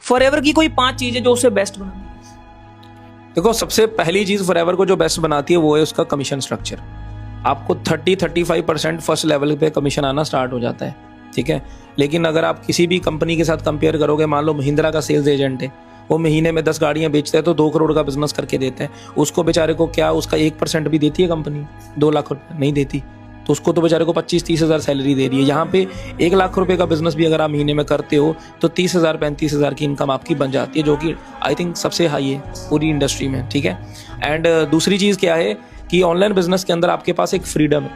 Forever की कोई 5 चीजें जो उसे बेस्ट बनाती है। देखो, सबसे पहली चीज़ फॉरएवर को जो बेस्ट बनाती है वो है उसका कमीशन स्ट्रक्चर। आपको 30-35% फर्स्ट लेवल पे कमीशन आना स्टार्ट हो जाता है, ठीक है। लेकिन अगर आप किसी भी कंपनी के साथ कंपेयर करोगे, मान लो महिंद्रा का सेल्स एजेंट है, वो महीने में 10 गाड़ियां बेचता है तो 2 करोड़ का बिजनेस करके देता है। उसको बेचारे को क्या उसका 1% भी देती है कंपनी? 2 लाख रुपये नहीं देती। तो उसको तो बेचारे को 25-30 हज़ार सैलरी दे रही है। यहाँ पे 1 लाख रुपए का बिजनेस भी अगर आप महीने में करते हो तो 30,000-35 हज़ार की इनकम आपकी बन जाती है, जो कि आई थिंक सबसे हाई है पूरी इंडस्ट्री में, ठीक है। एंड दूसरी चीज़ क्या है कि ऑनलाइन बिजनेस के अंदर आपके पास एक फ्रीडम है,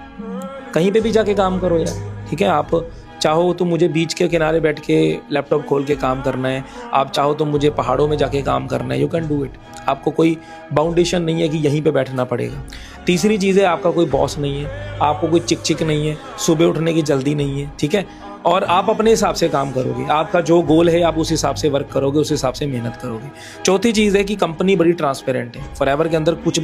कहीं पे भी जाके काम करो यार, ठीक है। आप चाहो तो मुझे बीच के किनारे बैठ के लैपटॉप खोल के काम करना है, आप चाहो तो मुझे पहाड़ों में जाके काम करना है, यू कैन डू इट। आपको कोई बाउंडेशन नहीं है कि यहीं पे बैठना पड़ेगा। तीसरी चीज़ है, आपका कोई बॉस नहीं है, आपको कोई चिक चिक नहीं है, सुबह उठने की जल्दी नहीं है, ठीक है। और आप अपने हिसाब से काम करोगे, आपका जो गोल है आप उस हिसाब से वर्क करोगे, उस हिसाब से मेहनत करोगे। चौथी चीज़ है कि कंपनी बड़ी ट्रांसपेरेंट है। फॉरएवर के अंदर कुछ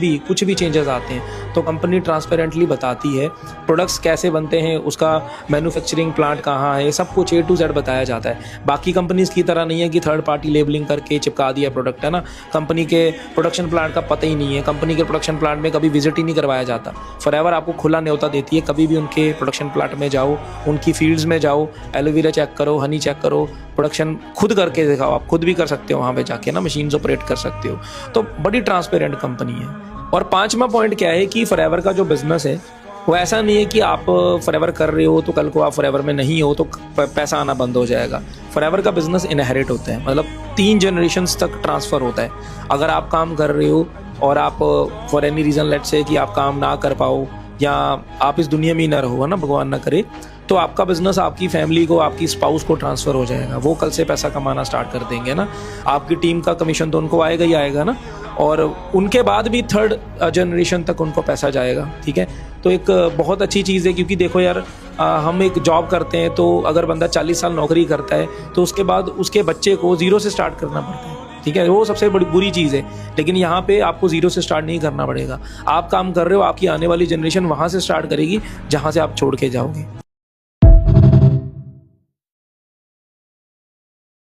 भी चेंजेस आते हैं तो कंपनी ट्रांसपेरेंटली बताती है प्रोडक्ट्स कैसे बनते हैं, उसका मैन्युफैक्चरिंग प्लांट कहाँ है, सब कुछ A to Z बताया जाता है। बाकी कंपनीज की तरह नहीं है कि थर्ड पार्टी लेबलिंग करके चिपका दिया प्रोडक्ट, है ना। कंपनी के प्रोडक्शन प्लांट का पता ही नहीं है, कंपनी के प्रोडक्शन प्लांट में कभी विजिट ही नहीं करवाया जाता। फॉरएवर आपको खुला न्योता देती है, कभी भी उनके प्रोडक्शन प्लांट में जाओ, उनकी फील्ड्स में जाओ, एलोवेरा चेक करो, हनी चेक करो, प्रोडक्शन खुद करके दिखाओ। आप खुद भी कर सकते हो वहाँ पे जाके ना, मशीन्स ऑपरेट कर सकते हो। तो बड़ी ट्रांसपेरेंट कंपनी है। और 5वां पॉइंट क्या है कि फॉरएवर का जो बिजनेस है वो ऐसा नहीं है कि आप फॉरएवर कर रहे हो तो कल को आप फॉरएवर में नहीं हो तो पैसा आना बंद हो जाएगा। फॉरएवर का बिजनेस इनहेरिट होता है, मतलब 3 जनरेशन्स तक ट्रांसफ़र होता है। अगर आप काम कर रहे हो और आप for any reason let's say कि आप काम ना कर पाओ या आप इस दुनिया में ही ना रहो, है ना, भगवान ना करे, तो आपका बिजनेस आपकी फैमिली को, आपकी स्पाउस को ट्रांसफ़र हो जाएगा। वो कल से पैसा कमाना स्टार्ट कर देंगे ना। आपकी टीम का कमीशन तो उनको आएगा ही आएगा ना, और उनके बाद भी 3rd जनरेशन तक उनको पैसा जाएगा, ठीक है। तो एक बहुत अच्छी चीज़ है, क्योंकि देखो यार, हम एक जॉब करते हैं तो अगर बंदा 40 साल नौकरी करता है तो उसके बाद उसके बच्चे को 0 से स्टार्ट करना पड़ता है, ठीक है। वो सबसे बड़ी बुरी चीज़ है। लेकिन यहाँ पे आपको 0 से स्टार्ट नहीं करना पड़ेगा। आप काम कर रहे हो, आपकी आने वाली जनरेशन वहाँ से स्टार्ट करेगी जहाँ से आप छोड़ के जाओगे।